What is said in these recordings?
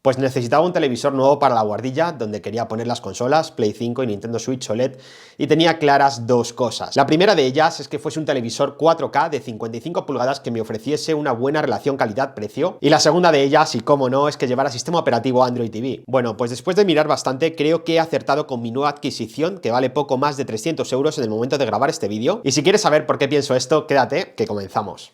Pues necesitaba un televisor nuevo para la guardilla, donde quería poner las consolas, Play 5 y Nintendo Switch OLED, y tenía claras dos cosas. La primera de ellas es que fuese un televisor 4K de 55 pulgadas que me ofreciese una buena relación calidad-precio, y la segunda de ellas, y cómo no, es que llevara sistema operativo Android TV. Bueno, pues después de mirar bastante, creo que he acertado con mi nueva adquisición, que vale poco más de 300 euros en el momento de grabar este vídeo, y si quieres saber por qué pienso esto, quédate, que comenzamos.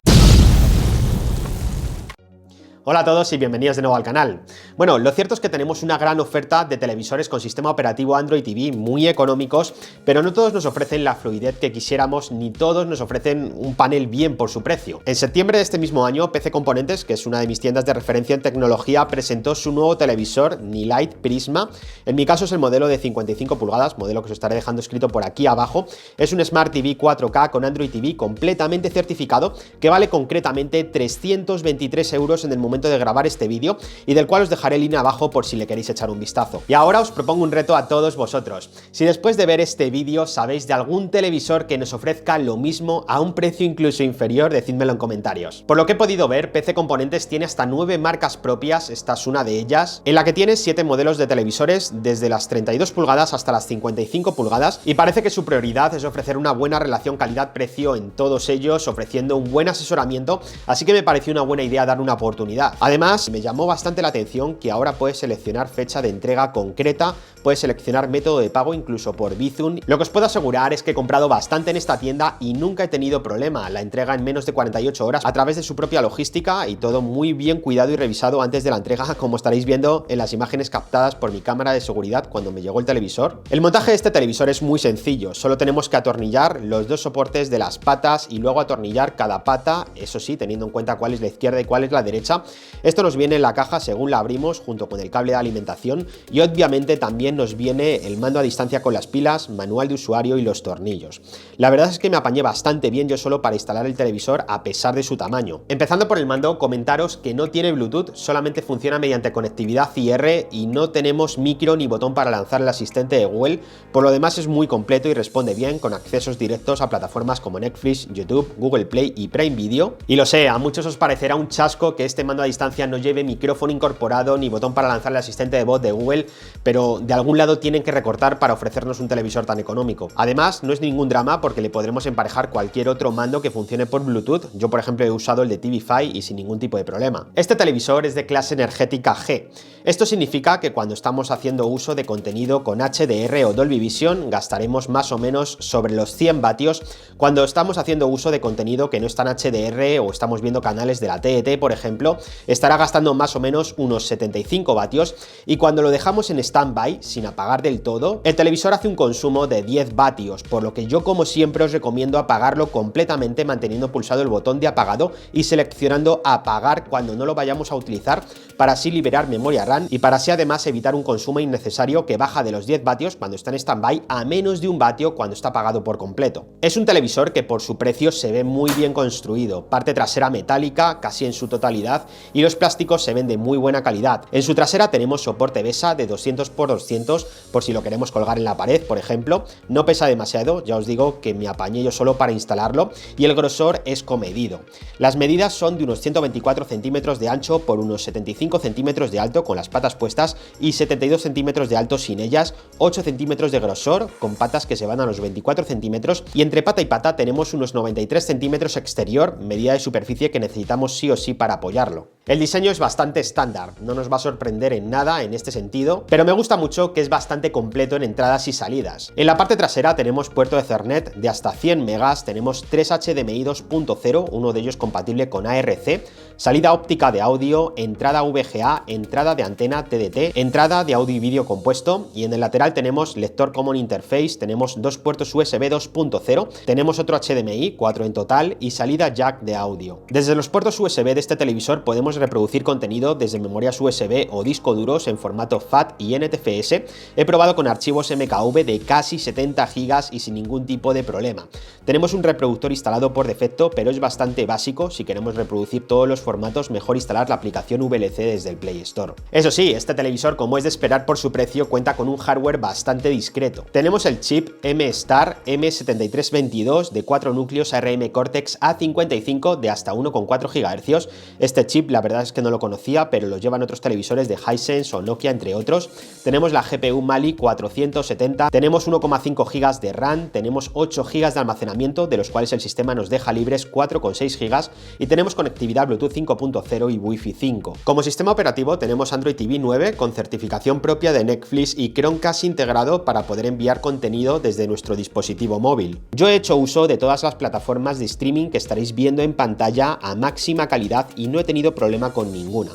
Hola a todos y bienvenidos de nuevo al canal. Bueno, lo cierto es que tenemos una gran oferta de televisores con sistema operativo Android TV muy económicos, pero no todos nos ofrecen la fluidez que quisiéramos, ni todos nos ofrecen un panel bien por su precio. En septiembre de este mismo año, PC Componentes, que es una de mis tiendas de referencia en tecnología, presentó su nuevo televisor Nilight Prisma. En mi caso es el modelo de 55 pulgadas, modelo que os estaré dejando escrito por aquí abajo. Es un Smart TV 4K con Android TV completamente certificado, que vale concretamente 323 euros en el momento de grabar este vídeo, y del cual os dejaré el link abajo por si le queréis echar un vistazo. Y ahora os propongo un reto a todos vosotros. Si después de ver este vídeo sabéis de algún televisor que nos ofrezca lo mismo a un precio incluso inferior, decídmelo en comentarios. Por lo que he podido ver, PC Componentes tiene hasta 9 marcas propias, esta es una de ellas, en la que tiene 7 modelos de televisores desde las 32 pulgadas hasta las 55 pulgadas, y parece que su prioridad es ofrecer una buena relación calidad-precio en todos ellos, ofreciendo un buen asesoramiento, así que me pareció una buena idea dar una oportunidad. Además, me llamó bastante la atención que ahora puedes seleccionar fecha de entrega concreta, puedes seleccionar método de pago incluso por Bizum. Lo que os puedo asegurar es que he comprado bastante en esta tienda y nunca he tenido problema. La entrega en menos de 48 horas a través de su propia logística, y todo muy bien cuidado y revisado antes de la entrega, como estaréis viendo en las imágenes captadas por mi cámara de seguridad cuando me llegó el televisor. El montaje de este televisor es muy sencillo, solo tenemos que atornillar los dos soportes de las patas y luego atornillar cada pata, eso sí, teniendo en cuenta cuál es la izquierda y cuál es la derecha. Esto nos viene en la caja según la abrimos, junto con el cable de alimentación, y obviamente también nos viene el mando a distancia con las pilas, manual de usuario y los tornillos. La verdad es que me apañé bastante bien yo solo para instalar el televisor a pesar de su tamaño. Empezando por el mando, comentaros que no tiene Bluetooth, solamente funciona mediante conectividad IR y no tenemos micro ni botón para lanzar el asistente de Google. Por lo demás es muy completo y responde bien, con accesos directos a plataformas como Netflix, YouTube, Google Play y Prime Video. Y lo sé, a muchos os parecerá un chasco que este mando a distancia no lleve micrófono incorporado ni botón para lanzar el asistente de voz de Google, pero de algún lado tienen que recortar para ofrecernos un televisor tan económico. Además, no es ningún drama porque le podremos emparejar cualquier otro mando que funcione por Bluetooth. Yo, por ejemplo, he usado el de TVFi y sin ningún tipo de problema. Este televisor es de clase energética G. Esto significa que cuando estamos haciendo uso de contenido con HDR o Dolby Vision gastaremos más o menos sobre los 100 vatios. Cuando estamos haciendo uso de contenido que no está en HDR o estamos viendo canales de la TET, por ejemplo, estará gastando más o menos unos 75 vatios, y cuando lo dejamos en standby sin apagar del todo, el televisor hace un consumo de 10 vatios, por lo que yo como siempre os recomiendo apagarlo completamente manteniendo pulsado el botón de apagado y seleccionando apagar cuando no lo vayamos a utilizar, para así liberar memoria RAM y para así además evitar un consumo innecesario que baja de los 10 vatios cuando está en standby a menos de 1 vatio cuando está apagado por completo. Es un televisor que por su precio se ve muy bien construido, parte trasera metálica casi en su totalidad y los plásticos se ven de muy buena calidad. En su trasera tenemos soporte BESA de 200 x 200 por si lo queremos colgar en la pared, por ejemplo. No pesa demasiado, ya os digo que me apañé yo solo para instalarlo, y el grosor es comedido. Las medidas son de unos 124 centímetros de ancho por unos 75 centímetros de alto con las patas puestas y 72 centímetros de alto sin ellas, 8 centímetros de grosor con patas que se van a los 24 centímetros, y entre pata y pata tenemos unos 93 centímetros exterior, medida de superficie que necesitamos sí o sí para apoyarlo. El diseño es bastante estándar, no nos va a sorprender en nada en este sentido, pero me gusta mucho que es bastante completo en entradas y salidas. En la parte trasera tenemos puerto Ethernet de hasta 100 megas, tenemos 3 HDMI 2.0, uno de ellos compatible con ARC, salida óptica de audio, entrada VGA, entrada de antena TDT, entrada de audio y vídeo compuesto, y en el lateral tenemos lector Common Interface, tenemos 2 puertos USB 2.0, tenemos otro HDMI, 4 en total, y salida jack de audio. Desde los puertos USB de este televisor podemos reproducir contenido desde memorias USB o disco duros en formato FAT y NTFS. He probado con archivos MKV de casi 70 GB y sin ningún tipo de problema. Tenemos un reproductor instalado por defecto, pero es bastante básico si queremos reproducir todos los formatos, mejor instalar la aplicación VLC desde el Play Store. Eso sí, este televisor, como es de esperar por su precio, cuenta con un hardware bastante discreto. Tenemos el chip M-Star M7322 de 4 núcleos ARM Cortex A55 de hasta 1,4 GHz. Este chip la verdad es que no lo conocía, pero lo llevan otros televisores de Hisense o Nokia, entre otros. Tenemos la GPU Mali 470, tenemos 1,5 GB de RAM, tenemos 8 GB de almacenamiento, de los cuales el sistema nos deja libres 4,6 GB, y tenemos conectividad Bluetooth 5.0 y Wi-Fi 5. Como sistema operativo tenemos Android TV 9 con certificación propia de Netflix y Chromecast integrado para poder enviar contenido desde nuestro dispositivo móvil. Yo he hecho uso de todas las plataformas de streaming que estaréis viendo en pantalla a máxima calidad y no he tenido problema con ninguna.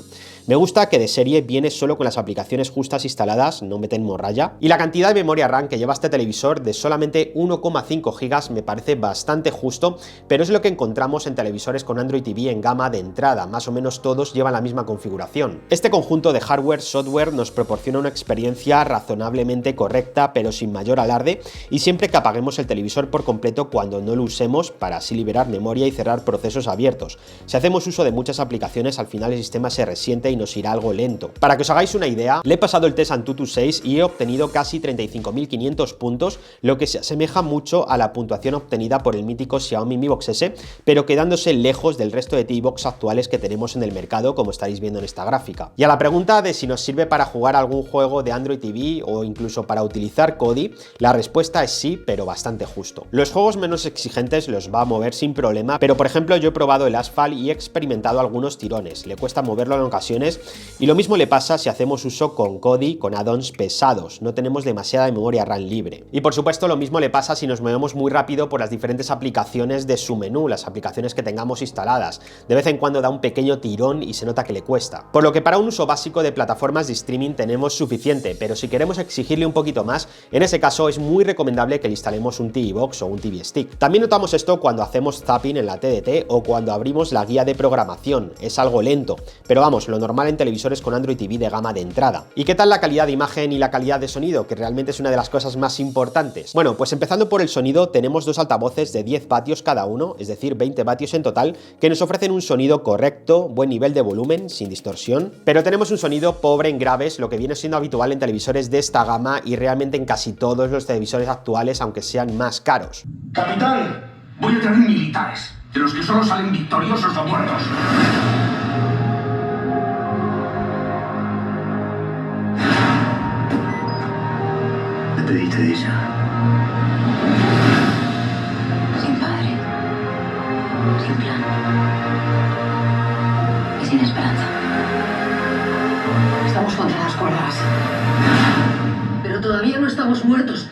Me gusta que de serie viene solo con las aplicaciones justas instaladas, no meten morralla. Y la cantidad de memoria RAM que lleva este televisor de solamente 1,5 GB me parece bastante justo, pero es lo que encontramos en televisores con Android TV en gama de entrada, más o menos todos llevan la misma configuración. Este conjunto de hardware-software nos proporciona una experiencia razonablemente correcta, pero sin mayor alarde, y siempre que apaguemos el televisor por completo cuando no lo usemos, para así liberar memoria y cerrar procesos abiertos. Si hacemos uso de muchas aplicaciones, al final el sistema se resiente y nos irá algo lento. Para que os hagáis una idea, le he pasado el test Antutu 6 y he obtenido casi 35.500 puntos, lo que se asemeja mucho a la puntuación obtenida por el mítico Xiaomi Mi Box S, pero quedándose lejos del resto de TV Box actuales que tenemos en el mercado, como estaréis viendo en esta gráfica. Y a la pregunta de si nos sirve para jugar algún juego de Android TV o incluso para utilizar Kodi, la respuesta es sí, pero bastante justo. Los juegos menos exigentes los va a mover sin problema, pero por ejemplo yo he probado el Asphalt y he experimentado algunos tirones, le cuesta moverlo en ocasiones, y lo mismo le pasa si hacemos uso con Kodi con add-ons pesados, no tenemos demasiada memoria RAM libre. Y por supuesto lo mismo le pasa si nos movemos muy rápido por las diferentes aplicaciones de su menú, las aplicaciones que tengamos instaladas. De vez en cuando da un pequeño tirón y se nota que le cuesta. Por lo que para un uso básico de plataformas de streaming tenemos suficiente, pero si queremos exigirle un poquito más, en ese caso es muy recomendable que le instalemos un TV Box o un TV Stick. También notamos esto cuando hacemos zapping en la TDT o cuando abrimos la guía de programación, es algo lento, pero vamos, lo normal en televisores con Android TV de gama de entrada. ¿Y qué tal la calidad de imagen y la calidad de sonido, que realmente es una de las cosas más importantes? Bueno, pues empezando por el sonido, tenemos dos altavoces de 10 vatios cada uno, es decir, 20 vatios en total, que nos ofrecen un sonido correcto, buen nivel de volumen, sin distorsión, pero tenemos un sonido pobre en graves, lo que viene siendo habitual en televisores de esta gama y realmente en casi todos los televisores actuales, aunque sean más caros. Capitán, voy a traer militares, de los que solo salen victoriosos o muertos. ¿Qué pediste de ella? Sin padre, sin plan y sin esperanza. Estamos contra las cuerdas, pero todavía no estamos muertos.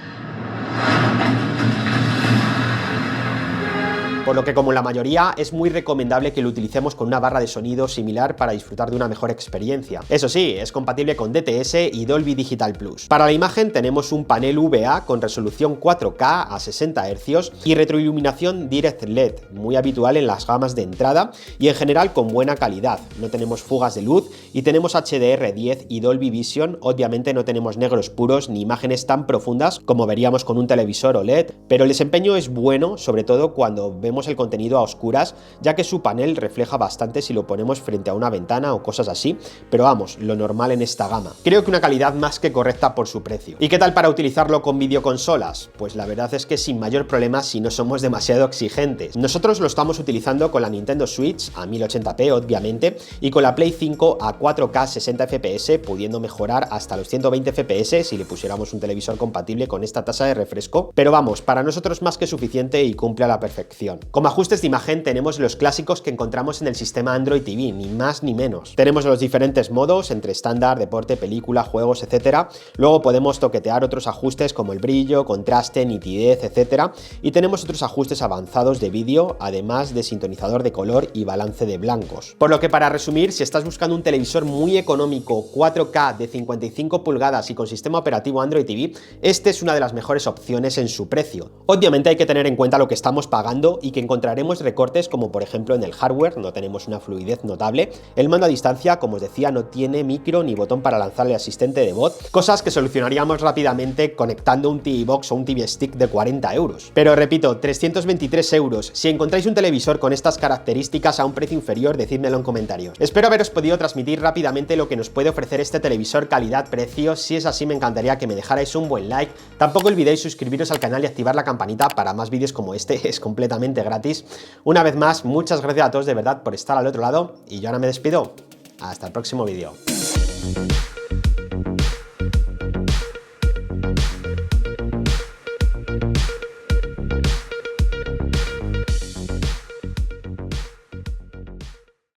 Por lo que, como la mayoría, es muy recomendable que lo utilicemos con una barra de sonido similar para disfrutar de una mejor experiencia. Eso sí, es compatible con DTS y Dolby Digital Plus. Para la imagen tenemos un panel VA con resolución 4K a 60 Hz y retroiluminación Direct LED, muy habitual en las gamas de entrada y en general con buena calidad. No tenemos fugas de luz y tenemos HDR10 y Dolby Vision. Obviamente no tenemos negros puros ni imágenes tan profundas como veríamos con un televisor OLED, pero el desempeño es bueno, sobre todo cuando vemos el contenido a oscuras, ya que su panel refleja bastante si lo ponemos frente a una ventana o cosas así, pero vamos, lo normal en esta gama. Creo que una calidad más que correcta por su precio. ¿Y qué tal para utilizarlo con videoconsolas? Pues la verdad es que sin mayor problema si no somos demasiado exigentes. Nosotros lo estamos utilizando con la Nintendo Switch a 1080p obviamente y con la Play 5 a 4K 60 FPS, pudiendo mejorar hasta los 120 FPS si le pusiéramos un televisor compatible con esta tasa de refresco, pero vamos, para nosotros más que suficiente y cumple a la perfección. Como ajustes de imagen tenemos los clásicos que encontramos en el sistema Android TV, ni más ni menos. Tenemos los diferentes modos entre estándar, deporte, película, juegos, etc. Luego podemos toquetear otros ajustes como el brillo, contraste, nitidez, etc. Y tenemos otros ajustes avanzados de vídeo, además de sintonizador de color y balance de blancos. Por lo que, para resumir, si estás buscando un televisor muy económico, 4K de 55 pulgadas y con sistema operativo Android TV, este es una de las mejores opciones en su precio. Obviamente hay que tener en cuenta lo que estamos pagando y y que encontraremos recortes como por ejemplo en el hardware, no tenemos una fluidez notable. El mando a distancia, como os decía, no tiene micro ni botón para lanzarle asistente de voz, cosas que solucionaríamos rápidamente conectando un TV Box o un TV Stick de 40 euros. Pero repito, 323 euros. Si encontráis un televisor con estas características a un precio inferior, decídmelo en comentarios. Espero haberos podido transmitir rápidamente lo que nos puede ofrecer este televisor calidad-precio. Si es así, me encantaría que me dejarais un buen like. Tampoco olvidéis suscribiros al canal y activar la campanita para más vídeos como este, es completamente gratis. Una vez más, muchas gracias a todos de verdad por estar al otro lado y yo ahora me despido. Hasta el próximo vídeo.